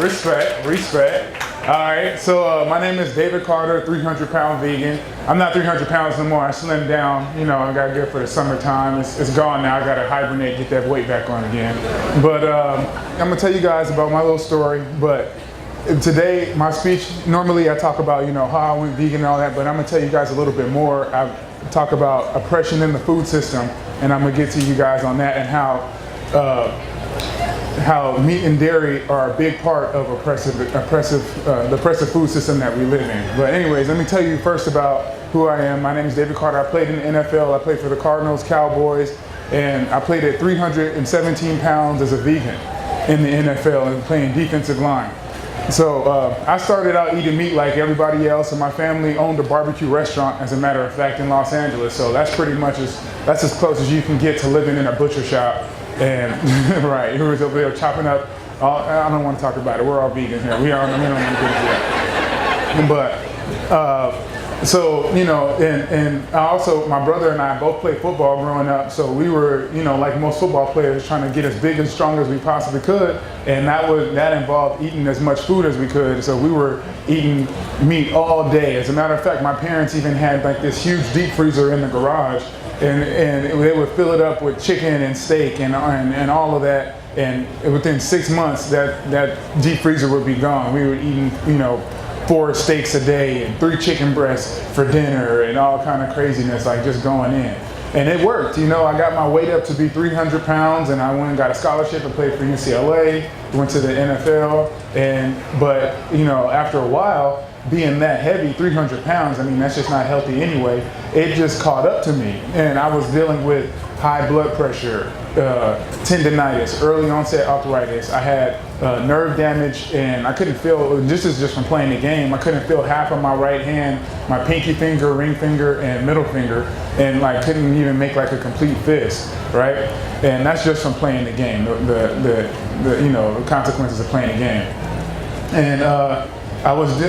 Respect, respect. All right, so my name is David Carter, 300-pound vegan. I'm not 300 pounds no more. I slimmed down. You know, I got good for the summertime. It's gone now. I got to hibernate, get that weight back on again. But I'm gonna tell you guys about my little story. But today, my speech, normally I talk about, you know, how I went vegan and all that, but I'm gonna tell you guys a little bit more. I talk about oppression in the food system, and I'm gonna get to you guys on that and how meat and dairy are a big part of the oppressive food system that we live in. But anyways, let me tell you first about who I am. My name is David Carter. I played in the NFL. I played for the Cardinals, Cowboys, and I played at 317 pounds as a vegan in the NFL and playing defensive line. So I started out eating meat like everybody else, and my family owned a barbecue restaurant, as a matter of fact, in Los Angeles. So that's pretty much that's as close as you can get to living in a butcher shop. And right, who was over there chopping up. I don't want to talk about it. We're all vegan here. We don't want to get into that. But so, you know, and also my brother and I both played football growing up. So we were, you know, like most football players, trying to get as big and strong as we possibly could. And that involved eating as much food as we could. So we were eating meat all day. As a matter of fact, my parents even had like this huge deep freezer in the garage. And they would fill it up with chicken and steak and all of that. And within 6 months, that deep freezer would be gone. We were eating, you know, 4 steaks a day and 3 chicken breasts for dinner and all kind of craziness, like just going in. And it worked, you know. I got my weight up to be 300 pounds, and I went and got a scholarship and played for UCLA. Went to the NFL, but you know, after a while, being that heavy, 300 pounds, I mean, that's just not healthy anyway. It just caught up to me, and I was dealing with high blood pressure, tendinitis, early onset arthritis. I had nerve damage, and I couldn't feel, this is just from playing the game, I couldn't feel half of my right hand, my pinky finger, ring finger, and middle finger, and like couldn't even make like a complete fist, right? And that's just from playing the game, the you know, the consequences of playing the game. And I was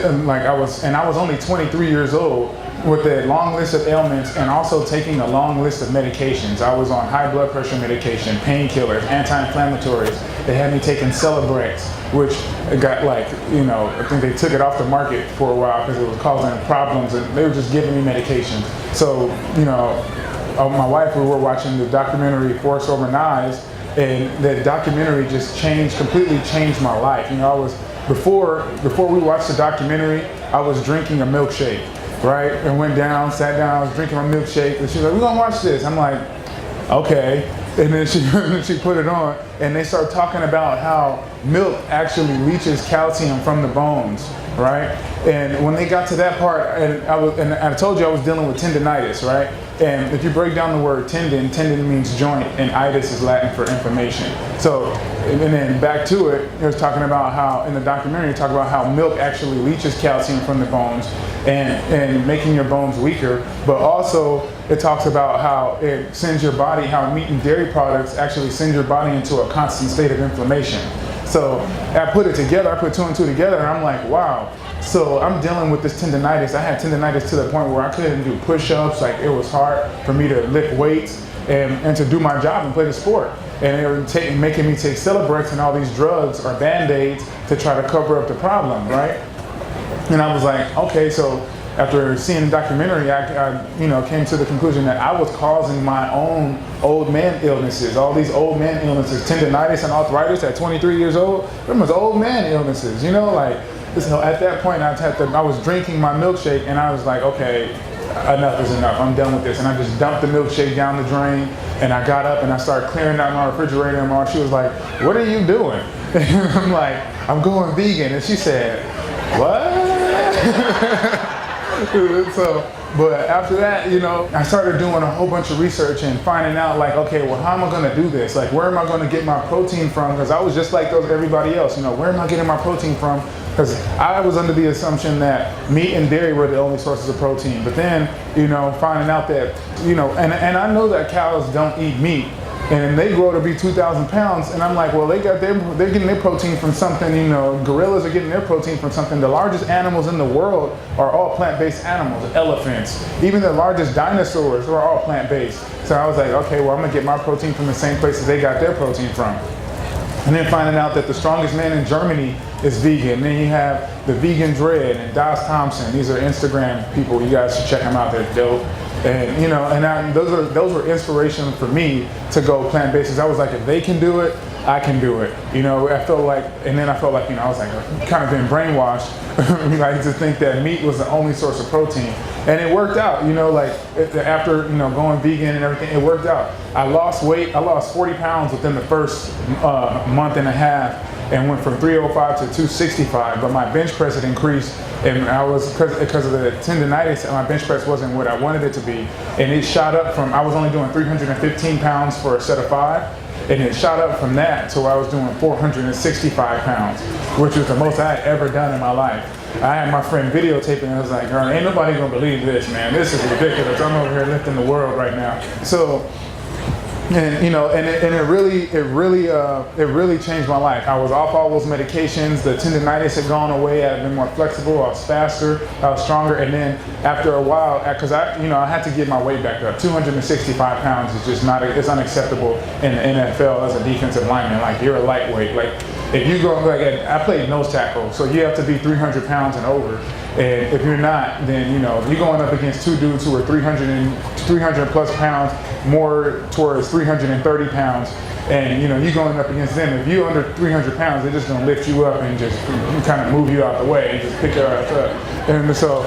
only 23 years old with a long list of ailments and also taking a long list of medications. I was on high blood pressure medication, painkillers, anti-inflammatories. They had me taking Celebrex, which got like, you know, I think they took it off the market for a while because it was causing problems, and they were just giving me medication. So, you know, my wife, we were watching the documentary Force Over Knives, and that documentary just completely changed my life. You know, before we watched the documentary, I was drinking a milkshake, right? And went down, sat down, I was drinking my milkshake, and she's like, "We're gonna watch this." I'm like, okay. And then she put it on, and they start talking about how milk actually leaches calcium from the bones, right? And when they got to that part, and I told you I was dealing with tendinitis, right? And if you break down the word tendon means joint, and itis is Latin for inflammation. So, and then back to it, it was talking about how, in the documentary, it talked about how milk actually leaches calcium from the bones and making your bones weaker, but also it talks about how it sends your body, how meat and dairy products actually send your body into a constant state of inflammation. So I put it together, I put 2 and 2 together, and I'm like, wow. So I'm dealing with this tendinitis. I had tendinitis to the point where I couldn't do push-ups. Like, it was hard for me to lift weights and to do my job and play the sport. And they were making me take Celebrex and all these drugs or Band-Aids to try to cover up the problem, right? And I was like, okay, so after seeing the documentary, I you know, came to the conclusion that I was causing my own old man illnesses, all these old man illnesses, tendinitis and arthritis at 23 years old. Them was old man illnesses, you know, like. So at that point, I was drinking my milkshake, and I was like, okay, enough is enough. I'm done with this. And I just dumped the milkshake down the drain, and I got up and I started clearing out my refrigerator, and she was like, "What are you doing?" And I'm like, "I'm going vegan." And she said, "What?" But after that, you know, I started doing a whole bunch of research and finding out, like, okay, well, how am I going to do this? Like, where am I going to get my protein from? Because I was just like everybody else, you know, where am I getting my protein from? Because I was under the assumption that meat and dairy were the only sources of protein. But then, you know, finding out that, you know, and I know that cows don't eat meat, and they grow to be 2,000 pounds, and I'm like, well, they're getting their protein from something, you know, gorillas are getting their protein from something. The largest animals in the world are all plant-based animals, elephants, even the largest dinosaurs are all plant-based. So I was like, okay, well, I'm gonna get my protein from the same places they got their protein from. And then finding out that the strongest man in Germany is vegan. And then you have the Vegan Dread and Das Thompson. These are Instagram people. You guys should check them out. They're dope. And you know, and those were inspiration for me to go plant-based. I was like, if they can do it, I can do it. You know, I felt like, and then I felt like, you know, I was like kind of been brainwashed, like to think that meat was the only source of protein. And it worked out, you know, like after, you know, going vegan and everything, it worked out. I lost weight. I lost 40 pounds within the first month and a half, and went from 305 to 265, but my bench press had increased, and I was, because of the tendinitis, my bench press wasn't what I wanted it to be, and it shot up from, I was only doing 315 pounds for a set of 5, and it shot up from that to where I was doing 465 pounds, which was the most I had ever done in my life. I had my friend videotaping, and I was like, girl, ain't nobody gonna believe this, man. This is ridiculous. I'm over here lifting the world right now. So, and you know, and it really changed my life. I was off all those medications. The tendinitis had gone away. I had been more flexible. I was faster. I was stronger. And then after a while, because I had to get my weight back up. 265 pounds is just not. It's unacceptable in the NFL as a defensive lineman. Like, you're a lightweight. Like, if you go, like, I played nose tackle, so you have to be 300 pounds and over. And if you're not, then, you know, you're going up against two dudes who are 300 plus pounds, more towards 330 pounds. And, you know, you're going up against them. If you're under 300 pounds, they're just going to lift you up and just kind of move you out the way and just pick your ass up. And so,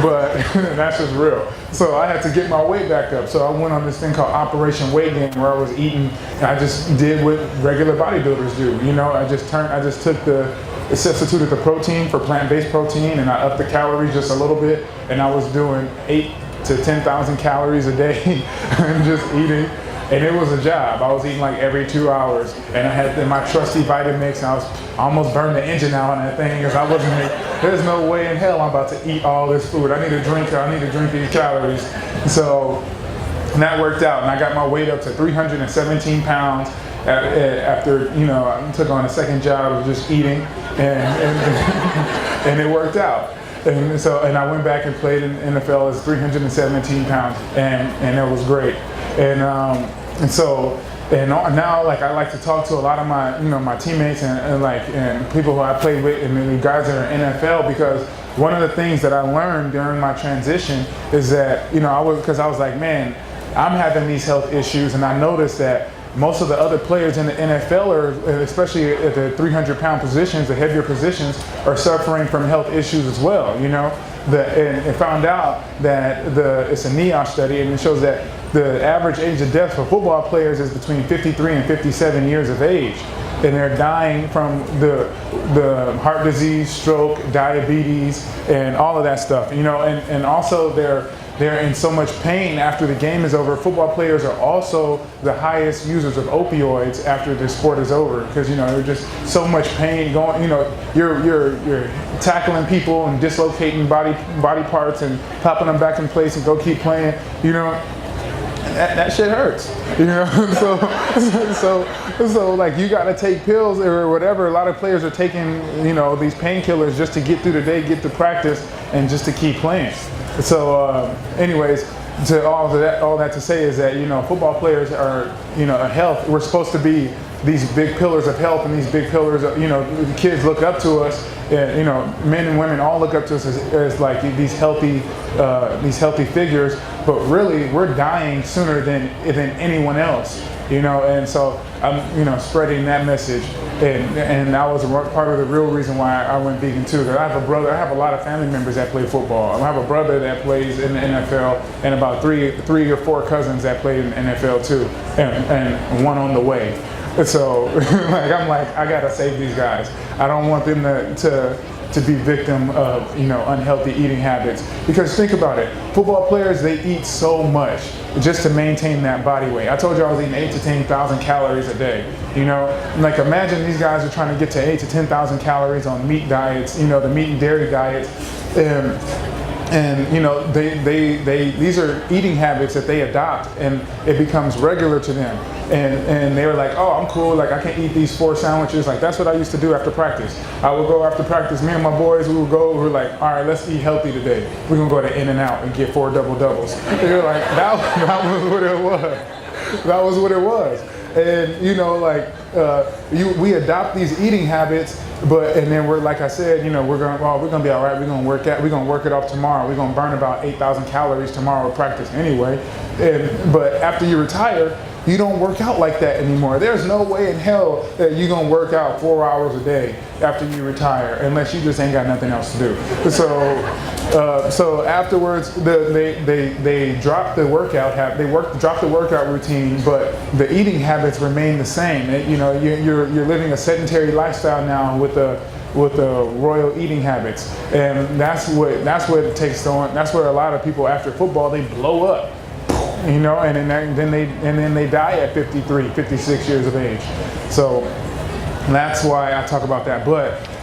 but that's just real. So I had to get my weight back up. So I went on this thing called Operation Weight Gain, where I was eating, I just did what regular bodybuilders do. You know, I just substituted the protein for plant-based protein, and I upped the calories just a little bit, and I was doing 8,000 to 10,000 calories a day and just eating. And it was a job. I was eating like every 2 hours, and I had my trusty Vitamix, and I almost burned the engine out on that thing, because I wasn't like, there's no way in hell I'm about to eat all this food. I need to drink these calories. So that worked out, and I got my weight up to 317 pounds after, you know, I took on a second job of just eating, and it worked out. And so, and I went back and played in NFL as 317 pounds, and it was great. And so now, like, I like to talk to a lot of my, you know, my teammates and people who I played with, and the guys that are in NFL, because one of the things that I learned during my transition is that, you know, I was like, man, I'm having these health issues, and I noticed that most of the other players in the NFL, especially at the 300-pound positions, the heavier positions, are suffering from health issues as well, you know. And it found out that it's a NIOSH study, and it shows that the average age of death for football players is between 53 and 57 years of age. And they're dying from the heart disease, stroke, diabetes, and all of that stuff, you know. And also they're in so much pain after the game is over. Football players are also the highest users of opioids after the sport is over, because, you know, there's just so much pain going. You know, you're tackling people and dislocating body parts and popping them back in place and go keep playing. You know, that shit hurts. You know, so like, you got to take pills or whatever. A lot of players are taking, you know, these painkillers just to get through the day, get to practice, and just to keep playing. So, anyways, all that to say is that, you know, football players are, you know, health. We're supposed to be these big pillars of health, and these big pillars of, you know, the kids look up to us, and, you know, men and women all look up to us as like these healthy figures. But really, we're dying sooner than anyone else, you know. And so I'm, you know, spreading that message, and that was part of the real reason why I went vegan too. Because I have a brother, I have a lot of family members that play football. I have a brother that plays in the NFL, and about three or four cousins that played in the NFL too, and one on the way. So I gotta save these guys. I don't want them to be victim of, you know, unhealthy eating habits. Because think about it, football players, they eat so much just to maintain that body weight. I told you I was eating 8,000 to 10,000 calories a day. You know, like, imagine these guys are trying to get to 8,000 to 10,000 calories on meat diets, you know, the meat and dairy diets. And you know, these are eating habits that they adopt, and it becomes regular to them. And they were like, oh, I'm cool, like, I can eat these 4 sandwiches. Like, that's what I used to do after practice. I would go after practice, me and my boys, we would go, we're like, all right, let's eat healthy today. We're gonna go to In-N-Out and get 4 double-doubles. They were like, that was what it was. That was what it was. And, you know, like, we adopt these eating habits, and then we're, like I said, we're gonna be all right. We're gonna work it off tomorrow. We're gonna burn about 8,000 calories tomorrow at practice anyway. But after you retire, you don't work out like that anymore. There's no way in hell that you're gonna work out 4 hours a day after you retire, unless you just ain't got nothing else to do. So afterwards, they drop the workout drop the workout routine, but the eating habits remain the same. You're living a sedentary lifestyle now with the royal eating habits, and that's what it takes on. That's where a lot of people after football, they blow up. And then they die at 53, 56 years of age. So that's why I talk about that.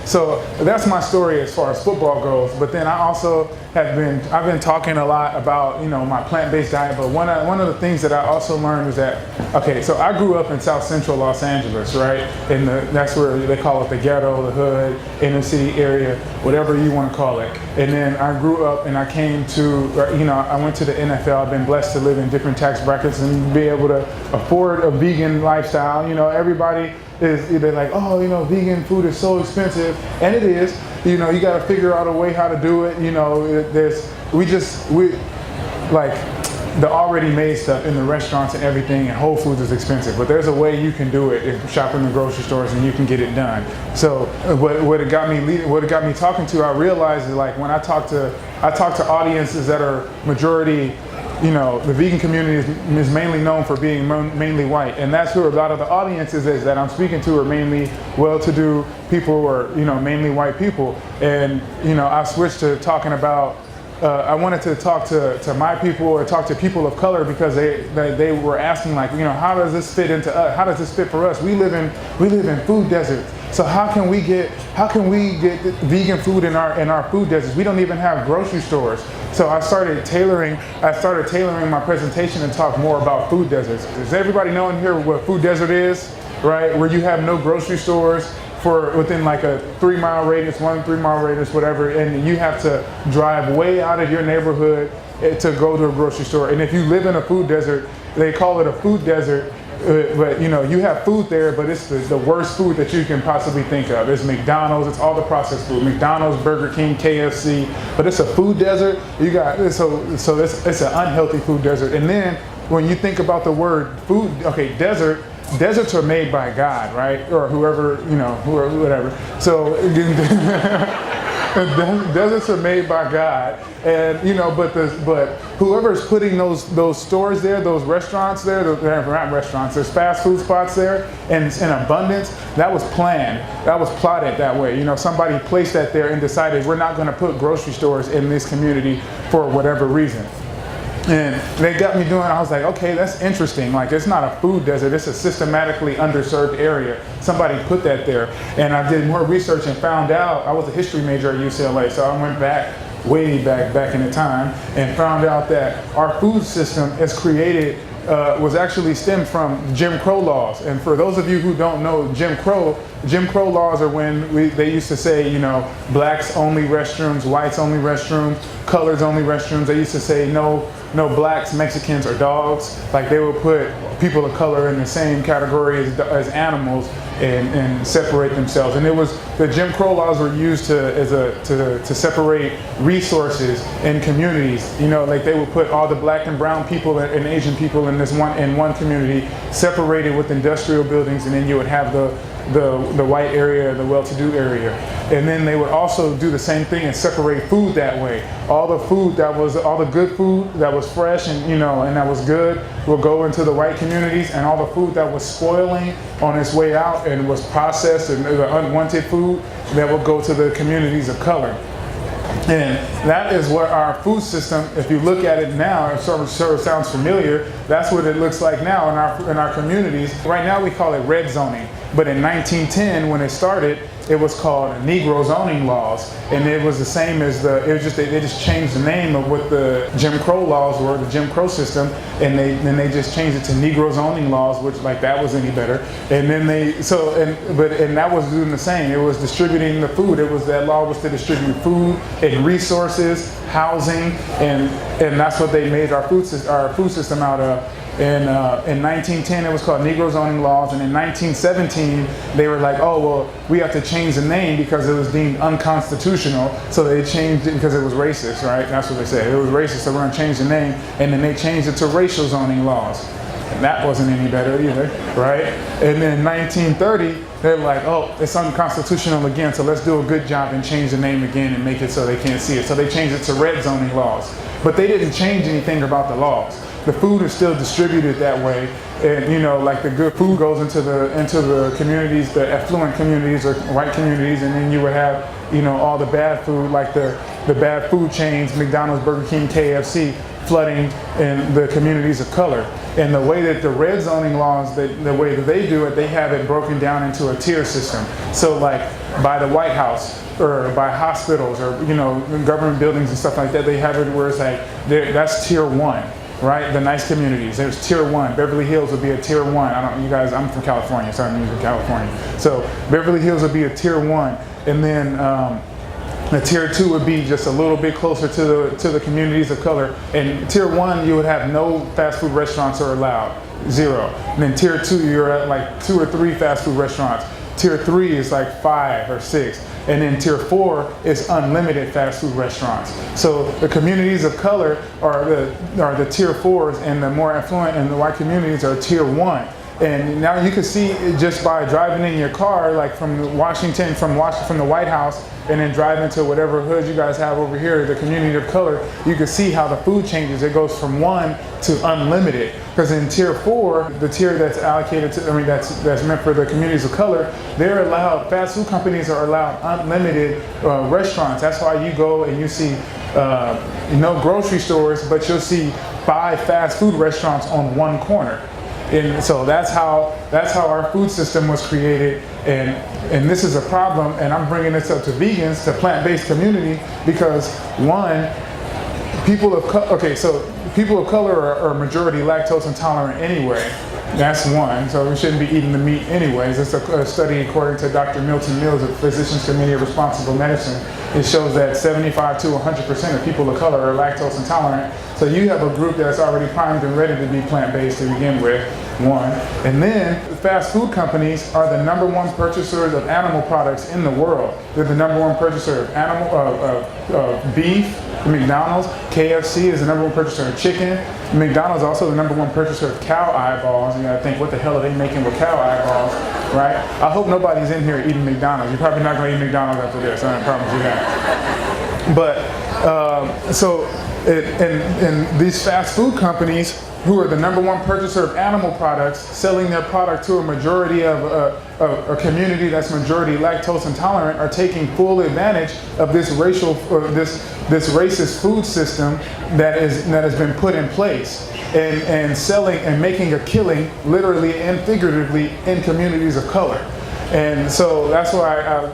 So that's my story as far as football goes. But then I also I've been talking a lot about, my plant-based diet. But one of the things that I also learned is that, okay, so I grew up in South Central Los Angeles, right? That's where they call it the ghetto, the hood, inner city area, whatever you want to call it. And then I grew up and I came to, I went to the NFL. I've been blessed to live in different tax brackets and be able to afford a vegan lifestyle. Everybody is either like, oh, vegan food is so expensive, and it is. You got to figure out a way how to do it. We like the already made stuff in the restaurants and everything, and Whole Foods is expensive, but there's a way you can do it if shop in the grocery stores and you can get it done. So what it got me talking to, I realized is, like, when I talk to audiences that are majority, the vegan community is mainly known for being mainly white, and that's who a lot of the audiences is that I'm speaking to are mainly well-to-do people, or mainly white people. And I switched to talking about. I wanted to talk to my people, or talk to people of color, because they were asking, like, how does this fit into us? How does this fit for us? We live in food deserts. So how can we get vegan food in our food deserts? We don't even have grocery stores. So I started tailoring my presentation and talk more about food deserts. Does everybody know in here what food desert is? Right, where you have no grocery stores for within like a 3 mile radius, 1 3 mile radius, whatever, and you have to drive way out of your neighborhood to go to a grocery store. And if you live in a food desert, they call it a food desert. But you have food there, but it's the worst food that you can possibly think of. It's McDonald's, it's all the processed food. McDonald's, Burger King, KFC, but it's a food desert. So it's an unhealthy food desert. And then when you think about the word food, okay, deserts are made by God, right? Or whoever, whatever. So deserts are made by God, and but whoever's putting those stores there, those restaurants there, not restaurants, there's fast food spots there, and it's in abundance. That was planned. That was plotted that way. Somebody placed that there and decided we're not going to put grocery stores in this community for whatever reason. And they got me doing, I was like, okay, that's interesting. Like, it's not a food desert, it's a systematically underserved area. Somebody put that there. And I did more research and found out, I was a history major at UCLA, so I went way back in the time, and found out that our food system is created, was actually stemmed from Jim Crow laws. And for those of you who don't know Jim Crow laws are when they used to say, blacks only restrooms, whites only restrooms, colors only restrooms. They used to say no blacks, Mexicans, or dogs. Like, they would put people of color in the same category as animals and separate themselves. And it was the Jim Crow laws were used to separate resources in communities. Like, they would put all the black and brown people and Asian people in one community, separated with industrial buildings, and then you would have the white area, the well-to-do area. And then they would also do the same thing and separate food that way. All the good food that was fresh and that was good will go into the white communities, and all the food that was spoiling on its way out and was processed and the unwanted food, that will go to the communities of color. And that is what our food system, if you look at it now, it sort of sounds familiar. That's what it looks like now in our communities. Right now we call it red zoning, but in 1910 when it started, it was called Negro zoning laws, and it was the same as they just changed the name of what the Jim Crow laws were, the Jim Crow system, and they just changed it to Negro zoning laws, which, like, that was any better. And then that was doing the same. It was distributing the food. That law was to distribute food and resources, housing, and that's what they made our food system out of. In 1910, it was called Negro zoning laws, and in 1917, they were like, oh, well, we have to change the name because it was deemed unconstitutional, so they changed it because it was racist, right? That's what they said. It was racist, so we're going to change the name, and then they changed it to racial zoning laws. And that wasn't any better either, right? And then 1930, they're like, oh, it's unconstitutional again, so let's do a good job and change the name again and make it so they can't see it. So they changed it to red zoning laws. But they didn't change anything about the laws. The food is still distributed that way, and you know, like the good food goes into the communities, the affluent communities or white communities, and then you would have, you know, all the bad food, like the bad food chains, McDonald's, Burger King, KFC, flooding in the communities of color. And the way that the red zoning laws, the way that they do it, they have it broken down into a tier system. So like by the White House or by hospitals or, you know, government buildings and stuff like that, they have it where it's like, that's tier 1. Right, the nice communities. There's tier 1. Beverly Hills would be a tier 1. I'm from California, so I'm from California. So Beverly Hills would be a tier 1, and then the tier 2 would be just a little bit closer to the communities of color. And tier 1, you would have no fast food restaurants are allowed, 0. And then tier 2, you're at like 2 or 3 fast food restaurants. Tier 3 is like 5 or 6. And then tier 4 is unlimited fast food restaurants. So the communities of color are the tier 4s, and the more affluent and the white communities are tier 1. And now you can see just by driving in your car, like from Washington, from the White House, and then driving to whatever hood you guys have over here, the community of color, you can see how the food changes. It goes from 1 to unlimited. Because in tier 4, the tier that's allocated to, that's meant for the communities of color, they're allowed, fast food companies are allowed unlimited restaurants. That's why you go and you see no grocery stores, but you'll see 5 fast food restaurants on one corner. And so that's how our food system was created, and this is a problem. And I'm bringing this up to vegans, to plant-based community, because one, people of color are majority lactose intolerant anyway. That's one, so we shouldn't be eating the meat anyways. It's a study according to Dr. Milton Mills of Physicians Committee of Responsible Medicine. It shows that 75 to 100% of people of color are lactose intolerant. So you have a group that's already primed and ready to be plant-based to begin with, one. And then fast food companies are the #1 purchasers of animal products in the world. They're the #1 purchaser of beef. McDonald's, KFC is the #1 purchaser of chicken. McDonald's also the #1 purchaser of cow eyeballs. You gotta think, what the hell are they making with cow eyeballs, right? I hope nobody's in here eating McDonald's. You're probably not gonna eat McDonald's after this, I promise you that. But, and these fast food companies, who are the #1 purchaser of animal products, selling their product to a majority of a community that's majority lactose intolerant, are taking full advantage of this this racist food system that has been put in place, and selling and making a killing, literally and figuratively, in communities of color. And so that's why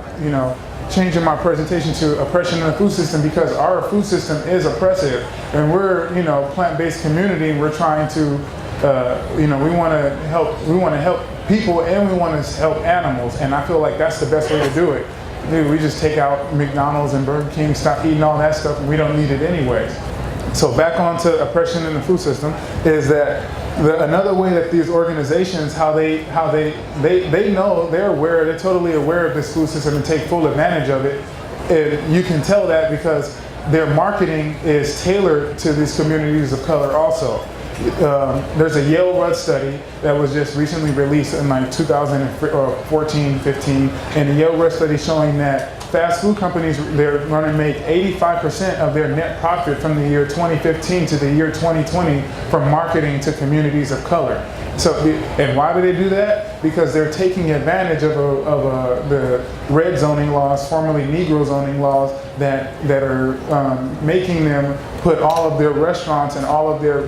changing my presentation to oppression in the food system, because our food system is oppressive, and we're plant-based community, and we're trying to we want to help people, and we want to help animals, and I feel like that's the best way to do it. Dude, we just take out McDonald's and Burger King, stop eating all that stuff, and we don't need it anyways. So back on to oppression in the food system, is that another way that these organizations, how they know, they're totally aware of this food system and take full advantage of it. And you can tell that because their marketing is tailored to these communities of color also. There's a Yale-Rudd study that was just recently released in like 2014-15, and the Yale-Rudd study showing that fast food companies, they're going to make 85% of their net profit from the year 2015 to the year 2020 from marketing to communities of color. So, and why do they do that? Because they're taking advantage of the red zoning laws, formerly Negro zoning laws, that are making them put all of their restaurants and all of their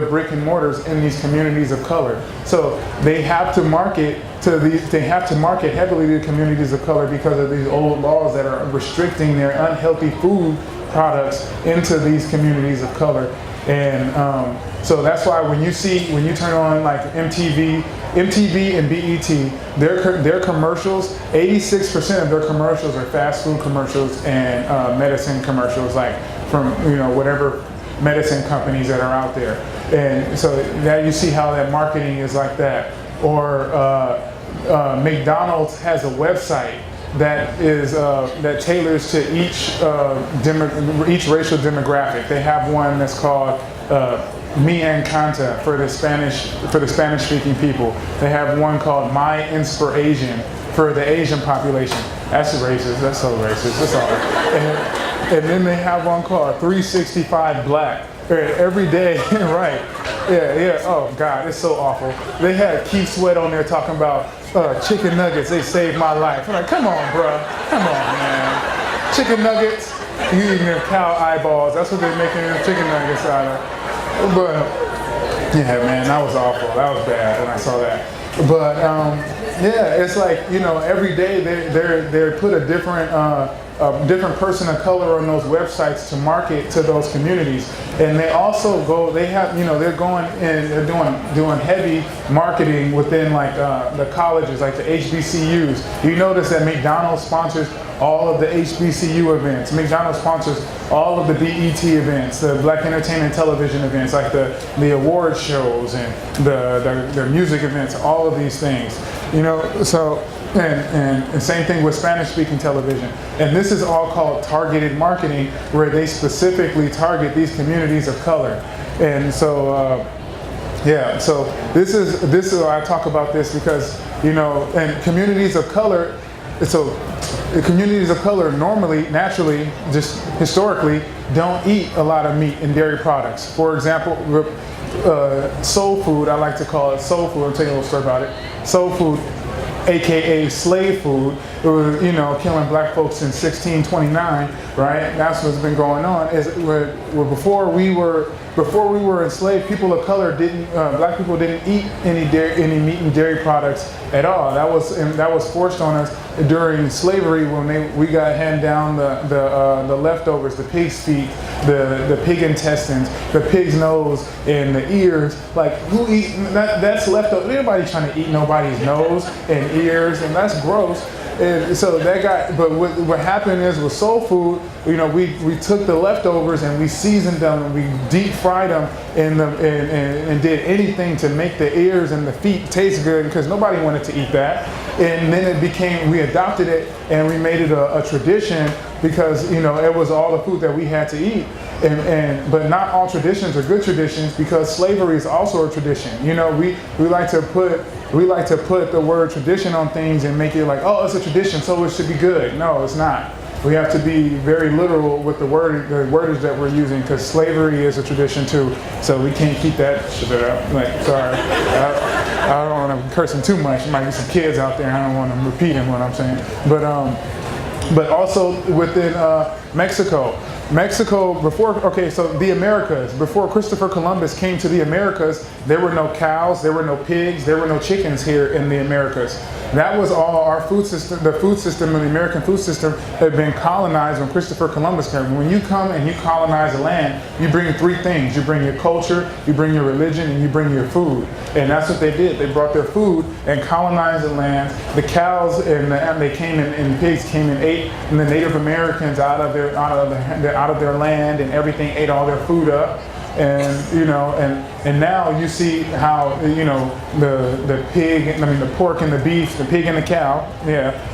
brick and mortars in these communities of color. So they have to market heavily to communities of color because of these old laws that are restricting their unhealthy food products into these communities of color. And so that's why when you turn on like MTV and BET, their commercials, 86% of their commercials are fast food commercials and medicine commercials, like from whatever medicine companies that are out there. And so now you see how that marketing is like that. Or McDonald's has a website that is that tailors to each racial demographic. They have one that's called Mi Encanta for the Spanish speaking people. They have one called My Inspiration for the Asian population. That's racist. That's so racist. That's all. And then they have one called 365 Black. Every day, right? Yeah. Oh God, it's so awful. They had Keith Sweat on there talking about chicken nuggets. They saved my life. I'm like, come on, bro. Come on, man. Chicken nuggets. You eating them cow eyeballs. That's what they're making them chicken nuggets out of. But yeah, man, that was awful. That was bad when I saw that. But yeah, it's like, you know, every day they put a different person of color on those websites to market to those communities. And they also go, they have, you know, they're going and they're doing heavy marketing within like the colleges, like the HBCUs. You notice that McDonald's sponsors all of the HBCU events. McDonald's sponsors all of the BET events, the Black Entertainment Television events, like the award shows and the music events, all of these things. You know, so and same thing with Spanish-speaking television. And this is all called targeted marketing, where they specifically target these communities of color. And so yeah, so this is I talk about this because, you know, and communities of color. So communities of color normally, naturally, just historically, don't eat a lot of meat and dairy products. For example, soul food, I like to call it soul food. I'll tell you a little story about it. Soul food, AKA slave food. It was, you know, killing black folks in 1629, right? That's what's been going on. Is before we were enslaved, people of color black people didn't eat any meat and dairy products at all. That was forced on us during slavery when we got handed down the leftovers, the pig's feet, the pig intestines, the pig's nose, and the ears. Like, who eats that's leftover? Nobody trying to eat nobody's nose and ears, and that's gross. And so that got, but what happened is with soul food, you know, we took the leftovers and we seasoned them and we deep fried them and did anything to make the ears and the feet taste good, because nobody wanted to eat that. And then we adopted it and we made it a tradition, because, you know, it was all the food that we had to eat. But not all traditions are good traditions, because slavery is also a tradition. You know, we like to put the word tradition on things and make it like, oh, it's a tradition, so it should be good. No, it's not. We have to be very literal with the wordage that we're using, because slavery is a tradition too. So we can't keep that shit up. Like, sorry, I don't want to curse him too much. There might be some kids out there. I don't want to repeat him what I'm saying. But also within Mexico, so the Americas, before Christopher Columbus came to the Americas, there were no cows, there were no pigs, there were no chickens here in the Americas. That was all our food system. The food system and the American food system had been colonized when Christopher Columbus came. When you come and you colonize a land, you bring three things. You bring your culture, you bring your religion, and you bring your food. And that's what they did. They brought their food and colonized the land. The cows and the pigs came and ate, and the Native Americans out of their land and everything, ate all their food up. And, you know, and now you see how, you know, the pork and the beef, the pig and the cow,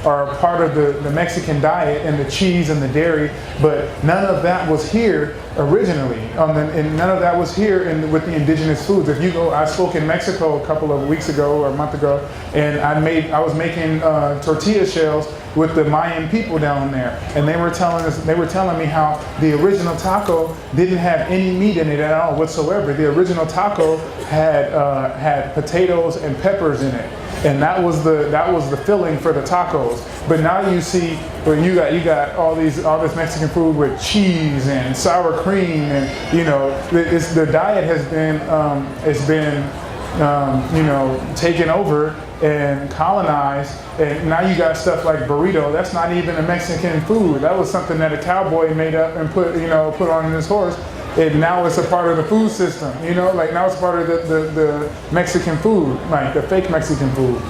are part of the Mexican diet, and the cheese and the dairy, but none of that was here originally, and none of that was here with the indigenous foods. If you go, I spoke in Mexico a couple of weeks ago or a month ago, and I was making tortilla shells with the Mayan people down there, and they were telling me how the original taco didn't have any meat in it at all whatsoever. The original taco had potatoes and peppers in it, and that was the filling for the tacos. But now you see, when you got all this Mexican food with cheese and sour cream, and, you know, the diet has been you know, taken over and colonized, and now you got stuff like burrito. That's not even a Mexican food. That was something that a cowboy made up and put on his horse, and now it's a part of the food system. You know, like now it's part of the Mexican food, like the fake Mexican food.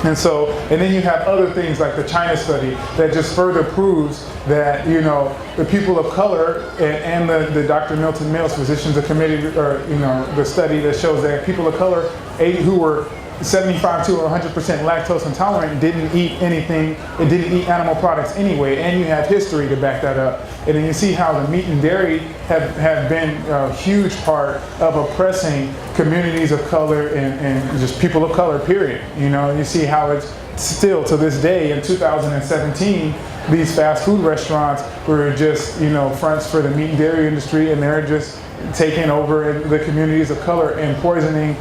And then you have other things like the China study that just further proves that, you know, the people of color and the Dr. Milton Mills Physicians Committee, or, you know, the study that shows that people of color who were 75 to 100% lactose intolerant didn't eat anything, it didn't eat animal products anyway, and you have history to back that up. And then you see how the meat and dairy have been a huge part of oppressing communities of color and just people of color, period. You know, you see how it's still to this day in 2017, these fast food restaurants were just, you know, fronts for the meat and dairy industry, and they're just taking over the communities of color and poisoning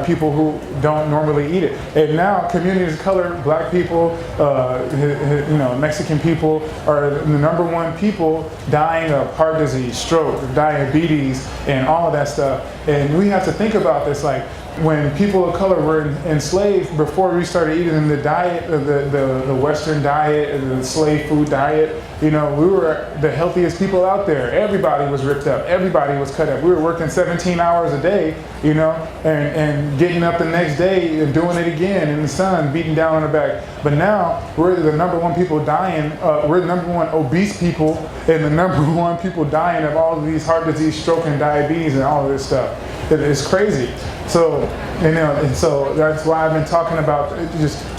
people who don't normally eat it. And now communities of color, black people, you know, Mexican people are the #1 people dying of heart disease, stroke, diabetes, and all of that stuff. And we have to think about this, like, when people of color were enslaved, before we started eating the diet, the Western diet, and the slave food diet, you know, we were the healthiest people out there. Everybody was ripped up. Everybody was cut up. We were working 17 hours a day, you know, and getting up the next day and doing it again in the sun, beating down on the back. But now we're the #1 people dying. We're the #1 obese people, and the #1 people dying of all of these heart disease, stroke, and diabetes, and all of this stuff. It's crazy. So, you know, and so that's why I've been talking about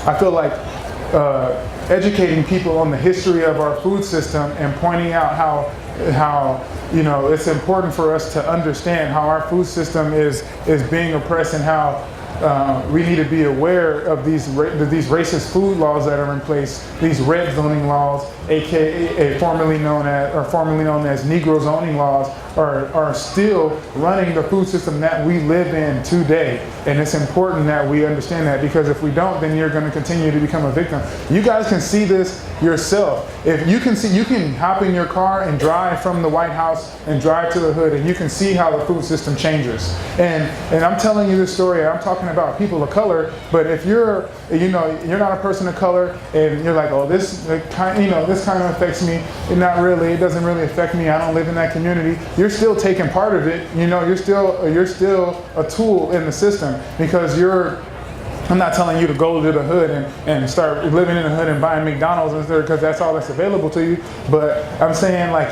I feel like educating people on the history of our food system and pointing out how you know, it's important for us to understand how our food system is being oppressed, and how we need to be aware of these racist food laws that are in place, these red zoning laws, aka formerly known as Negro zoning laws, are still running the food system that we live in today. And it's important that we understand that, because if we don't, then you're going to continue to become a victim. You guys can see this yourself. If you can see, you can hop in your car and drive from the White House and drive to the hood, and you can see how the food system changes. And I'm telling you this story, I'm talking about people of color, but if you're, you know, you're not a person of color, and you're like, oh, this kind of affects me, and not really, it doesn't really affect me, I don't live in that community, you're still taking part of it. You know, you're still a tool in the system, because I'm not telling you to go to the hood and start living in the hood and buying McDonald's, because that's all that's available to you. But I'm saying, like,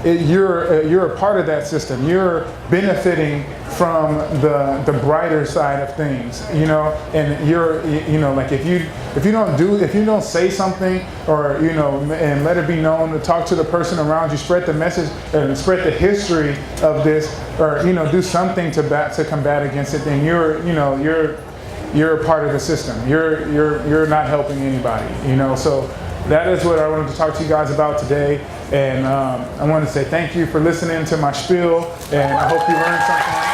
you're a part of that system. You're benefiting from the brighter side of things, you know. And you know, like, if you don't say something, or, you know, and let it be known, to talk to the person around you, spread the message and spread the history of this, or, you know, do something to combat against it, then you're a part of the system. You're not helping anybody, you know. So that is what I wanted to talk to you guys about today. And I want to say thank you for listening to my spiel, and I hope you learned something.